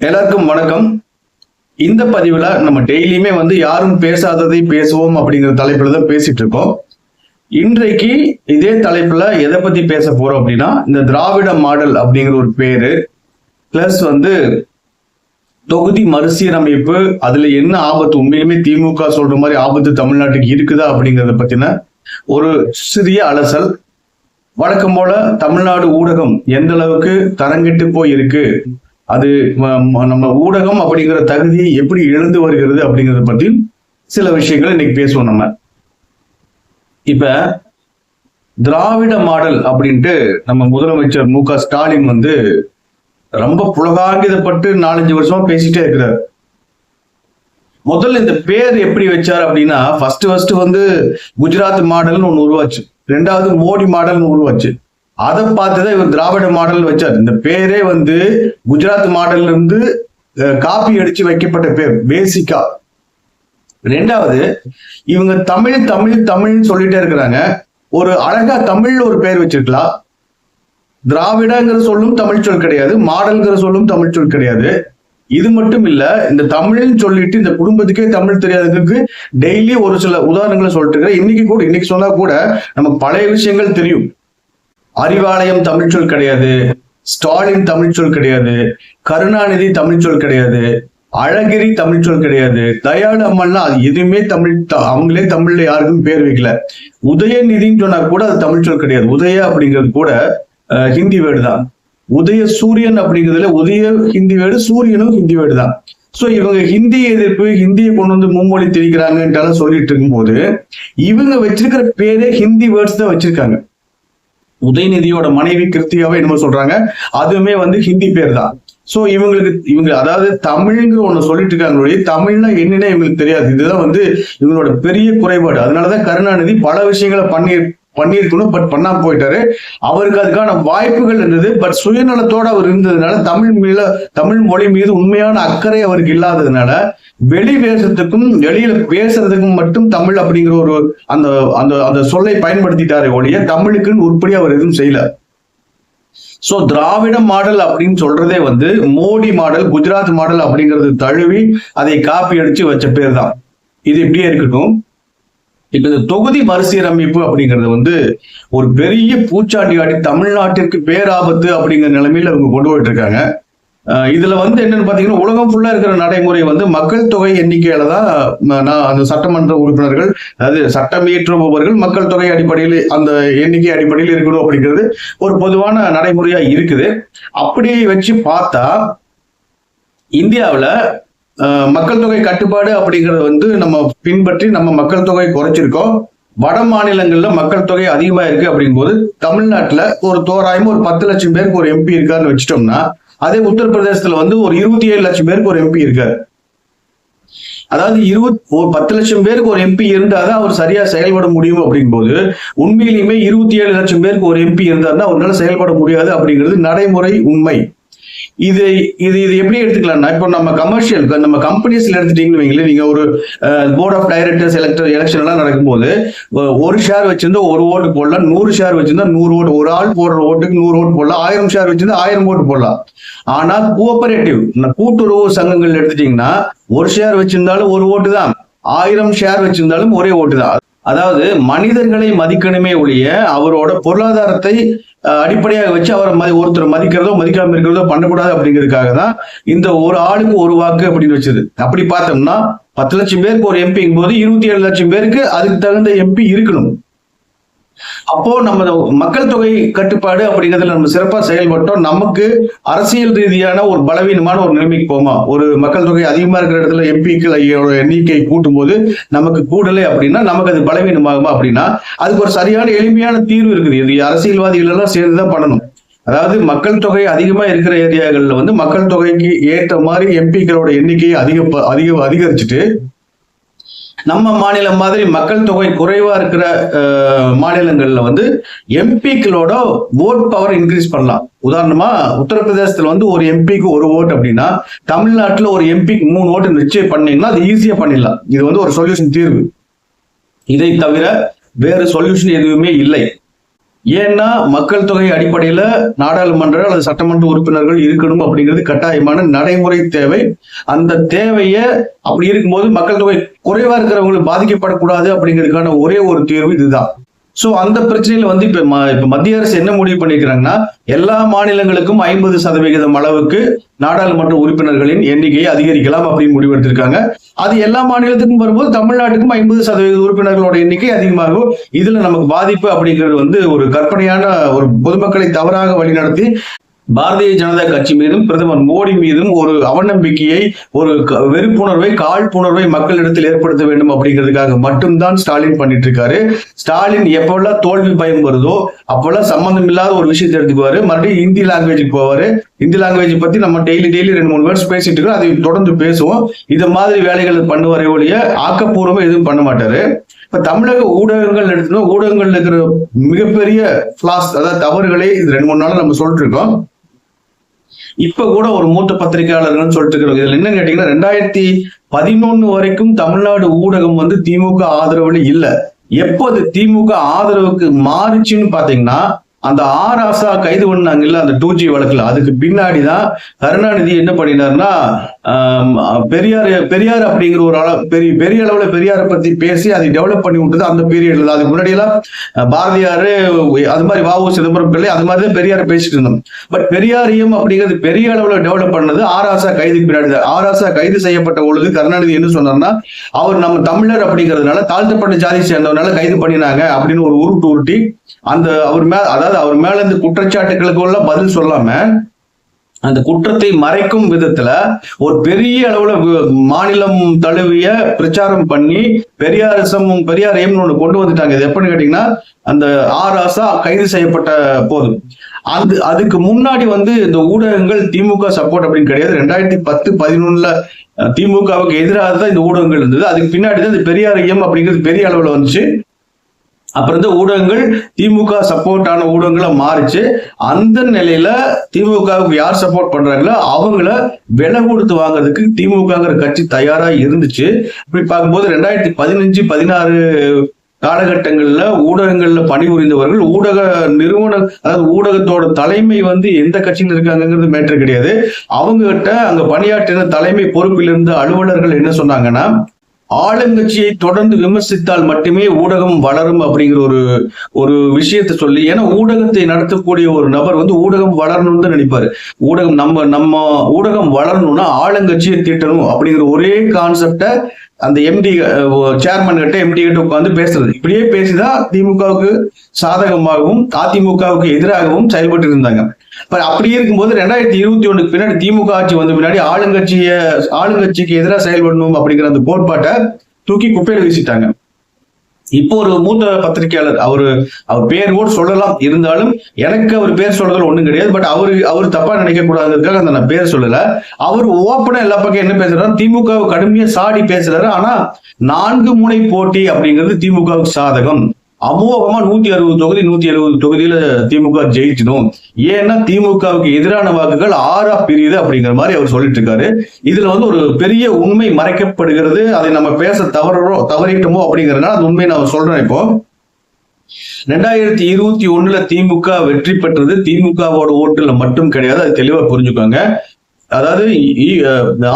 எல்லாருக்கும் வணக்கம். இந்த பதிவுல நம்ம டெய்லியுமே யாரும் பேசாததை பேசுவோம் அப்படிங்கிற தலைப்புல தான் பேசிட்டு இருக்கோம். இன்றைக்கு இதே தலைப்புல எதை பத்தி பேச போறோம் அப்படின்னா, இந்த திராவிட மாடல் அப்படிங்கிற ஒரு பேரு பிளஸ் தொகுதி மறுசீரமைப்பு, அதுல என்ன ஆபத்து, உண்மையிலுமே திமுக சொல்ற மாதிரி ஆபத்து தமிழ்நாட்டுக்கு இருக்குதா அப்படிங்கறத பத்தின ஒரு சிறிய அலசல். வழக்கம் போல தமிழ்நாடு ஊடகம் எந்த அளவுக்கு தரங்கெட்டு போய் இருக்கு, அது நம்ம ஊடகம் அப்படிங்கிற தகுதியை எப்படி எழுந்து வருகிறது அப்படிங்கறத பத்தி சில விஷயங்கள் இன்னைக்கு பேசுவோம். நம்ம இப்ப திராவிட மாடல் அப்படின்ட்டு நம்ம முதலமைச்சர் மு.க. ஸ்டாலின் ரொம்ப புலகாங்கிதப்பட்டு 4-5 வருஷமா பேசிட்டே இருக்கிறார். முதல்ல இந்த பேர் எப்படி வச்சார் அப்படின்னா, ஃபர்ஸ்ட் குஜராத் மாடல்னு ஒண்ணு உருவாச்சு, 2வது மோடி மாடல்னு உருவாச்சு. அதை பார்த்துதான் இவர் திராவிட மாடல் வச்சார். இந்த பேரே குஜராத் மாடல்ல இருந்து காப்பி அடிச்சு வைக்கப்பட்ட பேர் பேசிக்கா. 2வது இவங்க தமிழ் தமிழ் தமிழ்னு சொல்லிட்டே இருக்கிறாங்க. ஒரு அழகா தமிழ்ல ஒரு பேர் வச்சிருக்கலாம். திராவிடங்கிற சொல்லும் தமிழ் சொல் கிடையாது, மாடல்ங்கிற சொல்லும் தமிழ் சொல் கிடையாது. இது மட்டும் இல்ல, இந்த தமிழ்னு சொல்லிட்டு இந்த குடும்பத்துக்கே தமிழ் தெரியாததுக்கு டெய்லி ஒரு சில உதாரணங்களை சொல்லிட்டு இருக்கிறேன். இன்னைக்கு சொன்னா கூட நமக்கு பழைய விஷயங்கள் தெரியும். அறிவாலயம் தமிழ் சொல் கிடையாது, ஸ்டாலின் தமிழ் சொல் கிடையாது, கருணாநிதி தமிழ் சொல் கிடையாது, அழகிரி தமிழ் சொல் கிடையாது, தயாளு அம்மன்லாம் அது எதுவுமே தமிழ், அவங்களே தமிழ்ல யாருக்கும் பேர் வைக்கல. உதயநிதின்னு சொன்னா கூட அது தமிழ் சொல் கிடையாது. உதய அப்படிங்கிறது கூட ஹிந்தி வேர்டு தான். உதய சூரியன் அப்படிங்கிறதுல உதய ஹிந்தி வேர்டு, சூரியனும் ஹிந்தி வேர்டு தான். சோ இவங்க ஹிந்தி எதிர்ப்பு, ஹிந்தியை கொண்டு மும்மொழி திணிக்கிறாங்கன்னு சொல்லிட்டு இருக்கும்போது இவங்க வச்சிருக்கிற பேரே ஹிந்தி வேர்ட்ஸ் தான் வச்சிருக்காங்க. உதயநிதியோட மனைவி கிருத்தியாவே என்னமோ சொல்றாங்க, அதுவுமே ஹிந்தி பேர் தான். சோ இவங்க அதாவது தமிழ்ங்கிற ஒண்ணு சொல்லிட்டு இருக்காங்க, தமிழ்னா என்னன்னு இவங்களுக்கு தெரியாது. இதுதான் இவங்களோட பெரிய குறைபாடு. அதனாலதான் கருணாநிதி பல விஷயங்களை பண்ணியிருக்கணும், பட் பண்ணாம போயிட்டாரு. அவருக்கு அதுக்கான வாய்ப்புகள் இருந்தது, பட் சுயநலத்தோட அவர் இருந்ததுனால, தமிழ் மொழி மீது உண்மையான அக்கறை அவருக்கு இல்லாததுனால வெளி வேஷத்துக்கும் வெளியில பேசுறதுக்கும் மட்டும் தமிழ் அப்படிங்கிற ஒரு அந்த சொல்லை பயன்படுத்திட்டாரே ஒழிய தமிழுக்குன்னு உருப்படி அவர் எதுவும் செய்யல. சோ திராவிட மாடல் அப்படின்னு சொல்றதே மோடி மாடல், குஜராத் மாடல் அப்படிங்கிறது தழுவி அதை காப்பி அடிச்சு வச்ச பேர் தான். இது இப்படியே இருக்கட்டும். இப்ப இந்த தொகுதி மறுசீரமைப்பு அப்படிங்கிறது ஒரு பெரிய பூச்சாண்டி ஆடி தமிழ்நாட்டிற்கு பேராபத்து அப்படிங்கிற நிலைமையில அவங்க கொண்டு போயிட்டு இருக்காங்க. இதுல என்னன்னு பாத்தீங்கன்னா, உலகம் ஃபுல்லா இருக்கிற நடைமுறை மக்கள் தொகை எண்ணிக்கையில தான் அந்த சட்டமன்ற உறுப்பினர்கள், அதாவது சட்டம் இயற்றுபவர்கள் மக்கள் தொகை அடிப்படையில், அந்த எண்ணிக்கை அடிப்படையில் இருக்கணும் அப்படிங்கிறது ஒரு பொதுவான நடைமுறையா இருக்குது. அப்படி வச்சு பார்த்தா இந்தியாவில மக்கள் தொகை கட்டுப்பாடு அப்படிங்கறது நம்ம பின்பற்றி நம்ம மக்கள் தொகை குறைச்சிருக்கோம். வட மாநிலங்கள்ல மக்கள் தொகை அதிகமா இருக்கு அப்படிங்கும் போது தமிழ்நாட்டுல ஒரு தோராயமா ஒரு 10 லட்சம் பேருக்கு ஒரு எம்பி இருக்காருன்னு வச்சுட்டோம்னா, அதே உத்தரப்பிரதேசத்துல ஒரு 27 லட்சம் பேருக்கு ஒரு எம்பி இருக்காரு. அதாவது 10 லட்சம் பேருக்கு ஒரு எம்பி இருந்தாதான் அவர் சரியா செயல்பட முடியும் அப்படிங்கும்போது, உண்மையிலுமே 27 லட்சம் பேருக்கு ஒரு எம்பி இருந்தாருன்னா அவரால் செயல்பட முடியாது அப்படிங்கிறது நடைமுறை உண்மை. இது எப்படி எடுத்துக்கலாம்னா, இப்போ நம்ம கமர்ஷியல், நம்ம கம்பெனிஸ்ல எடுத்துட்டீங்கன்னு வைங்களேன், நீங்க ஒரு போர்ட் ஆஃப் டைரக்டர்ஸ் எலெக்ஷன் எல்லாம் நடக்கும்போது ஒரு ஷேர் வச்சிருந்தா ஒரு ஓட்டு போடலாம், 100 ஷேர் வச்சிருந்தா 100 ஓட்டு, ஒரு ஆள் போடுற ஓட்டுக்கு 100 ஓட்டு போடலாம், 1000 ஷேர் வச்சிருந்தா 1000 ஓட்டு போடலாம். ஆனா கோஆபரேட்டிவ் கூட்டுறவு சங்கங்கள் எடுத்துட்டீங்கன்னா ஒரு ஷேர் வச்சிருந்தாலும் ஒரு ஓட்டு தான், 1000 ஷேர் வச்சிருந்தாலும் ஒரே ஓட்டு தான். அதாவது மனிதர்களை மதிக்கணுமே ஒழிய அவரோட பொருளாதாரத்தை அடிப்படையாக வச்சு அவரை ஒருத்தர் மதிக்கிறதோ மதிக்காம இருக்கிறதோ பண்ணக்கூடாது அப்படிங்கிறதுக்காக தான் இந்த ஒரு ஆளுக்கு ஒரு வாக்கு அப்படின்னு வச்சது. அப்படி பார்த்தோம்னா 10 லட்சம் பேருக்கு ஒரு எம்பிங்கும் போது 27 லட்சம் பேருக்கு அதுக்கு தகுந்த எம்பி இருக்கணும். அப்போ நம்ம மக்கள் தொகை கட்டுப்பாடு அப்படிங்கிறதுல நம்ம சிறப்பா செயல்பட்டோம், நமக்கு அரசியல் ரீதியான ஒரு பலவீனமான ஒரு நிலைமைக்கு போமா. ஒரு மக்கள் தொகை அதிகமா இருக்கிற இடத்துல எம்பிக்கள் எண்ணிக்கை கூட்டும் போது நமக்கு கூடலை அப்படின்னா நமக்கு அது பலவீனமாகுமா அப்படின்னா, அதுக்கு ஒரு சரியான எளிமையான தீர்வு இருக்குது. இது அரசியல்வாதிகள் எல்லாம் சேர்ந்துதான் பண்ணணும். அதாவது மக்கள் தொகை அதிகமா இருக்கிற ஏரியாக்கள்ல மக்கள் தொகைக்கு ஏற்ற மாதிரி எம்பிக்களோட எண்ணிக்கையை அதிகரிச்சுட்டு, நம்ம மாநிலம் மாதிரி மக்கள் தொகை குறைவா இருக்கிற மாநிலங்கள்ல எம்பிக்களோட ஓட் பவர் இன்க்ரீஸ் பண்ணலாம். உதாரணமா உத்தரப்பிரதேசத்துல ஒரு எம்பிக்கு ஒரு ஓட்டு அப்படின்னா, தமிழ்நாட்டுல ஒரு எம்பிக்கு 3 ஓட்டு நிச்சயம் பண்ணீங்கன்னா அது ஈஸியா பண்ணிடலாம். இது ஒரு சொல்யூஷன், தீர்வு. இதை தவிர வேறு சொல்யூஷன் எதுவுமே இல்லை. ஏன்னா மக்கள் தொகை அடிப்படையில நாடாளுமன்ற அல்லது சட்டமன்ற உறுப்பினர்கள் இருக்கணும் அப்படிங்கிறது கட்டாயமான நடைமுறை தேவை. அந்த தேவைய அப்படி இருக்கும்போது மக்கள் தொகை குறைவா இருக்கிறவங்களுக்கு பாதிக்கப்படக்கூடாது அப்படிங்கிறதுக்கான ஒரே ஒரு தீர்வு இதுதான். சோ அந்த பிரச்சனையில வந்து இப்ப மத்திய அரசு என்ன முடிவு பண்ணிருக்கிறாங்கன்னா, எல்லா மாநிலங்களுக்கும் 50% அளவுக்கு நாடாளுமன்ற உறுப்பினர்களின் எண்ணிக்கையை அதிகரிக்கலாம் அப்படின்னு முடிவெடுத்திருக்காங்க. அது எல்லா மாநிலத்துக்கும் வரும்போது தமிழ்நாட்டுக்கும் 50% உறுப்பினர்களோட எண்ணிக்கை அதிகமாகும். இதுல நமக்கு பாதிப்பு அப்படிங்கிறது வந்து ஒரு கற்பனையான ஒரு பொதுமக்களை தவறாக வழிநடத்தி பாரதிய ஜனதா கட்சி மீதும் பிரதமர் மோடி மீதும் ஒரு அவநம்பிக்கையை, ஒரு வெறுப்புணர்வை, காழ்ப்புணர்வை மக்களிடத்தில் ஏற்படுத்த வேண்டும் அப்படிங்கிறதுக்காக மட்டும்தான் ஸ்டாலின் பண்ணிட்டு இருக்காரு. ஸ்டாலின் எப்பெல்லாம் தோல்வி பயம் வருதோ அப்பெல்லாம் சம்பந்தம் இல்லாத ஒரு விஷயத்தை எடுத்துக்குவாரு, மறுபடியும் ஹிந்தி லாங்குவேஜுக்கு போவாரு. ஹிந்தி லாங்குவேஜ் பத்தி நம்ம டெய்லி 2-3 வேர்ட்ஸ் பேசிட்டு இருக்கோம், அதை தொடர்ந்து பேசுவோம். இத மாதிரி வேலைகள் பண்ணுவாரே ஒழிய ஆக்கப்பூர்வமா எதுவும் பண்ண மாட்டாரு. இப்ப தமிழக ஊடகங்கள் எடுத்தோம், ஊடகங்கள் இருக்கிற மிகப்பெரிய பிளாஸ், அதாவது தவறுகளை இது 2-3 நாள் நம்ம சொல்லிட்டு இருக்கோம். இப்ப கூட ஒரு மூத்த பத்திரிகையாளர்கள் சொல்லிட்டு இருக்கிறோம். இதுல என்ன கேட்டீங்கன்னா, 2011 வரைக்கும் தமிழ்நாடு ஊடகம் வந்து திமுக ஆதரவுல இல்ல. எப்போது திமுக ஆதரவுக்கு மாறுச்சுன்னு பாத்தீங்கன்னா, அந்த ஆராசா கைது பண்ணாங்கல்ல அந்த 2G வழக்குல, அதுக்கு பின்னாடிதான் கருணாநிதி என்ன பண்ணினார்னா, பெரியார் அப்படிங்கிற ஒரு பெரிய அளவுல பெரியாரை பத்தி பேசி அதை டெவலப் பண்ணி விட்டது அந்த பீரியட்ல தான். அதுக்கு முன்னாடி எல்லாம் பாரதியாரு அது மாதிரி வ.உ. சிதம்பரம் பிள்ளை அது மாதிரிதான் பெரியாரை பேசிட்டு இருந்தோம். பட் பெரியாரியம் அப்படிங்கிறது பெரிய அளவுல டெவலப் பண்ணது ஆராசா கைதுக்கு பின்னாடி தான். ஆராசா கைது செய்யப்பட்ட பொழுது கருணாநிதி என்ன சொன்னார்னா, அவர் நம்ம தமிழர் அப்படிங்கிறதுனால தாழ்த்தப்பட்ட ஜாதி சேர்ந்தவனால கைது பண்ணினாங்க அப்படின்னு ஒரு உருட்டி அந்த அவர் மேல, அதாவது அவர் மேல இந்த குற்றச்சாட்டுகளுக்கு எல்லாம் பதில் சொல்லாம அந்த குற்றத்தை மறைக்கும் விதத்துல ஒரு பெரிய அளவுல மாநிலம் தழுவிய பிரச்சாரம் பண்ணி பெரியாரியம் ஒண்ணு கொண்டு வந்துட்டாங்க. இது எப்படின்னு கேட்டீங்கன்னா, அந்த ஆராசா கைது செய்யப்பட்ட போது அதுக்கு முன்னாடி வந்து இந்த ஊடகங்கள் திமுக சப்போர்ட் அப்படின்னு கிடையாது. 2010-11 திமுகவுக்கு எதிராக தான் இந்த ஊடகங்கள் இருந்தது. அதுக்கு பின்னாடிதான் இந்த பெரியாரியம் அப்படிங்கிறது பெரிய அளவுல வந்துச்சு. அப்புறம் இந்த ஊடகங்கள் திமுக சப்போர்ட் ஆன ஊடகங்களா மாறிச்சு. அந்த நிலையில திமுகவுக்கு யார் சப்போர்ட் பண்றாங்களோ அவங்கள விலை கொடுத்து வாங்குறதுக்கு திமுகங்கிற கட்சி தயாரா இருந்துச்சு. இப்படி பார்க்கும்போது 2015-16 காலகட்டங்கள்ல ஊடகங்கள்ல பணிபுரிந்தவர்கள், ஊடக நிறுவனம், அதாவது ஊடகத்தோட தலைமை வந்து எந்த கட்சியில் இருக்காங்கிறது மேட்டர் கிடையாது. அவங்க கிட்ட அங்க பணியாற்றின தலைமை பொறுப்பில் இருந்த அலுவலர்கள் என்ன சொன்னாங்கன்னா, ஆளுங்கட்சியை தொடர்ந்து விமர்சித்தால் மட்டுமே ஊடகம் வளரும் அப்படிங்கிற ஒரு விஷயத்தை சொல்லி, ஏன்னா ஊடகத்தை நடத்தக்கூடிய ஒரு நபர் வந்து ஊடகம் வளரணும்னு தான் நினைப்பாரு. ஊடகம் நம்ம ஊடகம் வளரணும்னா ஆளுங்கட்சியை தீட்டணும் அப்படிங்கிற ஒரே கான்செப்ட அந்த எம்டி சேர்மன் கிட்ட எம்டி கிட்ட உட்காந்து பேசுறது. இப்படியே பேசிதான் திமுகவுக்கு சாதகமாகவும் அதிமுகவுக்கு எதிராகவும் செயல்பட்டு இருந்தாங்க. அப்படி இருக்கும்போது 2021 பின்னாடி திமுக ஆட்சி வந்த பின்னாடி ஆளுங்கட்சிக்கு எதிராக செயல்படணும் அப்படிங்கிற அந்த கோட்பாட்டை தூக்கி குப்பையில வீசிட்டாங்க. இப்போ ஒரு மூத்த பத்திரிகையாளர், அவர் பேர் கூட சொல்லலாம், இருந்தாலும் எனக்கு அவர் பேர் சொல்றதுல ஒண்ணும் கிடையாது. பட் அவரு தப்பா நினைக்க கூடாதுக்காக அந்த நான் பேர் சொல்லல. அவர் ஓப்பனா எல்லா பக்கம் என்ன பேசுறாரு, திமுக கடுமையா சாடி பேசுறாரு. ஆனா 4 முனை போட்டி அப்படிங்கிறது திமுகவுக்கு சாதகம். அமோகமா 160 தொகுதி 170 தொகுதியில திமுக ஜெயிச்சிடும். ஏன்னா திமுகவுக்கு எதிரான வாக்குகள் 6 பிரியுது அப்படிங்கிற மாதிரி அவர் சொல்லிட்டு இருக்காரு. இதுல வந்து ஒரு பெரிய உண்மை மறைக்கப்படுகிறது. அதை நம்ம பேச தவறிட்டோமோ அப்படிங்கிறதுனால அந்த உண்மையை நான் சொல்றேன். இப்போ 2021 திமுக வெற்றி பெற்றது திமுகவோட ஓட்டுல மட்டும் கிடையாது, அது தெளிவா புரிஞ்சுக்கோங்க. அதாவது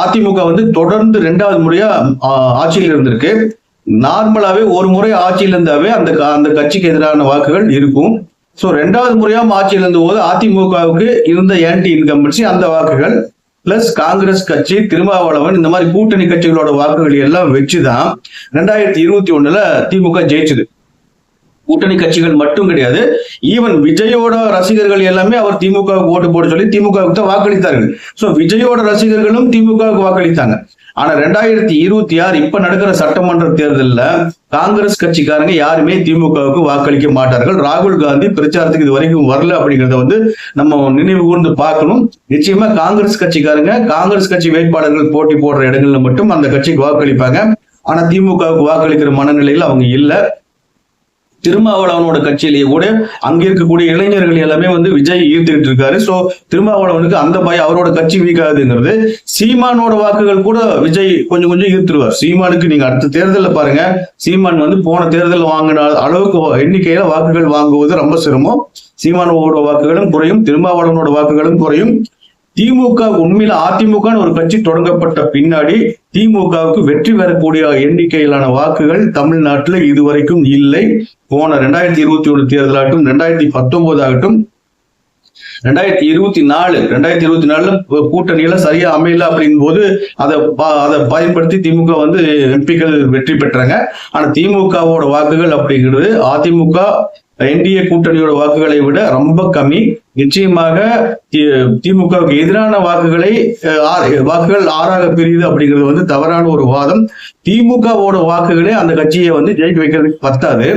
அதிமுக வந்து தொடர்ந்து 2வது முறையா ஆட்சியில் இருந்திருக்கு. நார்மலாவே ஒரு முறை ஆட்சியில் இருந்தாவே அந்த கட்சிக்கு எதிரான வாக்குகள் இருக்கும். சோ 2வது முறையா ஆட்சியில் இருந்த போது அதிமுகவுக்கு இருந்த ஆன்டி இன்கம்பன்சி அந்த வாக்குகள் பிளஸ் காங்கிரஸ் கட்சி, திருமாவளவன், இந்த மாதிரி கூட்டணி கட்சிகளோட வாக்குகள் எல்லாம் வச்சுதான் 2021 திமுக ஜெயிச்சது. கூட்டணி கட்சிகள் மட்டும் கிடையாது, ஈவன் விஜயோட ரசிகர்கள் எல்லாமே அவர் திமுகவுக்கு ஓட்டு போட சொல்லி திமுகவுக்கு தான் வாக்களித்தார்கள். சோ விஜயோட ரசிகர்களும் திமுகவுக்கு வாக்களித்தாங்க. ஆனா 2026 இப்ப நடக்கிற சட்டமன்ற தேர்தலில் காங்கிரஸ் கட்சிக்காரங்க யாருமே திமுகவுக்கு வாக்களிக்க மாட்டார்கள். ராகுல் காந்தி பிரச்சாரத்துக்கு இது வரைக்கும் வரல அப்படிங்கறத வந்து நம்ம நினைவு கூர்ந்து பார்க்கணும். நிச்சயமா காங்கிரஸ் கட்சிக்காரங்க காங்கிரஸ் கட்சி வேட்பாளர்கள் போட்டி போடுற இடங்கள்ல மட்டும் அந்த கட்சிக்கு வாக்களிப்பாங்க. ஆனா திமுகவுக்கு வாக்களிக்கிற மனநிலையில் அவங்க இல்ல. திருமாவளவனோட கட்சியிலேயே கூட அங்க இருக்கக்கூடிய இளைஞர்கள் எல்லாமே வந்து விஜய் ஈர்த்துக்கிட்டு இருக்காரு. சோ திருமாவளவனுக்கு அந்த பயம், அவரோட கட்சி வீக்காதுங்கிறது. சீமானோட வாக்குகள் கூட விஜய் கொஞ்சம் கொஞ்சம் ஈர்த்துருவார். சீமானுக்கு நீங்க அடுத்த தேர்தலில் பாருங்க, சீமான் வந்து போன தேர்தல் வாங்கின அளவுக்கு எண்ணிக்கையில வாக்குகள் வாங்குவது ரொம்ப சிரமம். சீமானோட வாக்குகளும் குறையும், திருமாவளவனோட வாக்குகளும் குறையும். திமுக உண்மையில அதிமுக ஒரு கட்சி தொடங்கப்பட்ட பின்னாடி திமுகவுக்கு வெற்றி பெறக்கூடிய எண்ணிக்கையிலான வாக்குகள் தமிழ்நாட்டில் இதுவரைக்கும் இல்லை. போன 2021 தேர்தலாகட்டும், 2019 ஆகட்டும், 2024 கூட்டணியில சரியா அமையல அப்படின் போது அதை பயன்படுத்தி திமுக வந்து எம்பிக்கள் வெற்றி பெற்றாங்க. ஆனா திமுகவோட வாக்குகள் அப்படிங்கிறது அதிமுக என்டிஏ கூட்டணியோட வாக்குகளை விட ரொம்ப கம்மி. நிச்சயமாக திமுகவுக்கு எதிரான வாக்குகள் 6ஆக பிரியுது அப்படிங்கிறது வந்து தவறான ஒரு வாதம். திமுகவோட வாக்குகளே அந்த கட்சியை வந்து ஜெயிக்க வைக்கிறதுக்கு பத்தாது.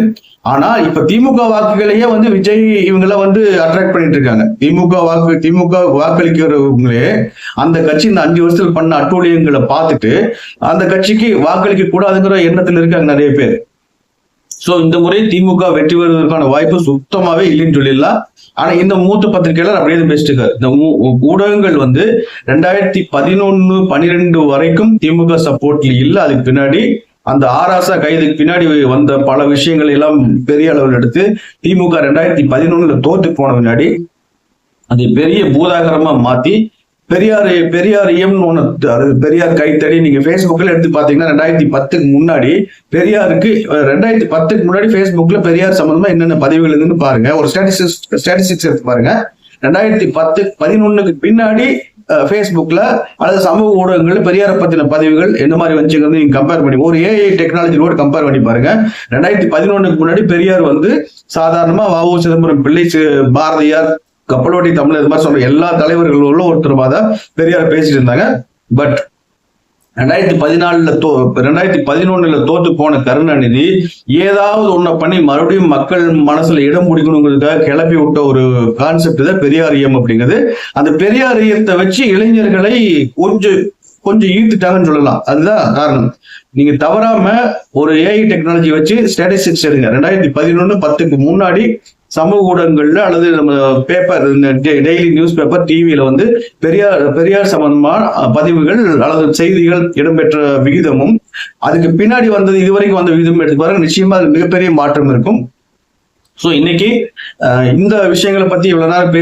ஆனா இப்ப திமுக வாக்குகளையே வந்து விஜய் இவங்களை வந்து அட்ராக்ட் பண்ணிட்டு இருக்காங்க. திமுக வாக்களிக்கிறவங்களே அந்த கட்சி இந்த 5 வருஷத்துல பண்ண அட்டூழியங்களை பார்த்துட்டு அந்த கட்சிக்கு வாக்களிக்க கூடாதுங்கிற எண்ணத்துல இருக்காங்க நிறைய பேர். சோ இந்த முறை திமுக வெற்றி பெறுவதற்கான வாய்ப்பு சுத்தமாவே இல்லைன்னு சொல்லிடலாம். ஆனா இந்த மூத்த பத்திரிகையாளர் அப்படியே பேசிட்டு இருக்காரு. இந்த ஊடகங்கள் வந்து 2011-12 வரைக்கும் திமுக சப்போர்ட்ல இல்ல. அதுக்கு பின்னாடி அந்த ஆராசா கைதுக்கு பின்னாடி வந்த பல விஷயங்கள் எல்லாம் பெரிய அளவில் எடுத்து திமுக 2011 தோத்து போன பின்னாடி அதை பெரிய பூதாகரமா மாத்தி பெரியார் இயம்னு பெரியார் கைத்தடி நீங்க Facebookல எடுத்து பாத்தீங்கன்னா 2010க்கு முன்னாடி பெரியாருக்கு 2010க்கு முன்னாடி Facebookல பெரியார் சம்பந்தமா என்னென்ன பதிவுகள் இருக்குன்னு பாருங்க. ஒரு ஸ்டாட்டிஸ்டிக்ஸ் எடுத்து பாருங்க. 2011க்கு பின்னாடி Facebookல அல்லது சமூக ஊடகங்கள்ல பெரியாரை பத்தின பதிவுகள் எந்த மாதிரி வந்துச்சுங்கிறது நீங்க கம்பேர் பண்ணி ஒரு ஏஐ டெக்னாலஜியோட கம்பேர் பண்ணி பாருங்க. 2011க்கு முன்னாடி பெரியார் வந்து சாதாரணமா வ.உ. சிதம்பரம் பிள்ளை, பாரதியார், கப்பலோட்டி தமிழ் இது மாதிரி சொல்ற எல்லா தலைவர்களும் ஒருத்தருமா தான் பெரியார் பேசிட்டு இருந்தாங்க. பட் 2011 தோத்து போன கருணாநிதி ஏதாவது ஒண்ண பண்ணி மறுபடியும் மக்கள் மனசுல இடம் பிடிக்கணுங்கிறதுக்காக கிளப்பி விட்ட ஒரு கான்செப்ட் தான் பெரியார் இயம் அப்படிங்கிறது. அந்த பெரியார் இயத்தை வச்சு இளைஞர்களை கொஞ்சம் ஈர்த்துட்டாங்கன்னு சொல்லலாம். அதுதான் காரணம். நீங்க தவறாம ஒரு ஏஐ டெக்னாலஜி வச்சு ஸ்டாட்டிஸ்டிக்ஸ் எடுங்க. 2011-10க்கு முன்னாடி சமூக ஊடகங்கள்ல அல்லது நம்ம பேப்பர், டெய்லி நியூஸ் பேப்பர், டிவியில வந்து பெரியார் சம்பந்தமான பதிவுகள் அல்லது செய்திகள் இடம்பெற்ற விகிதமும் அதுக்கு பின்னாடி வந்தது இதுவரைக்கும் வந்த விகிதம் எடுத்து பாருங்க. நிச்சயமா அது மிகப்பெரிய மாற்றம் இருக்கும். சோ இன்னைக்கு இந்த விஷயங்களை பத்தி இவ்வளவு நேரம்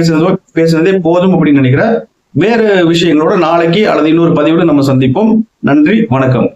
பேசுனதே போதும் அப்படின்னு நினைக்கிறேன். வேறு விஷயங்களோட நாளைக்கு அல்லது இன்னொரு பதிவோட நம்ம சந்திப்போம். நன்றி, வணக்கம்.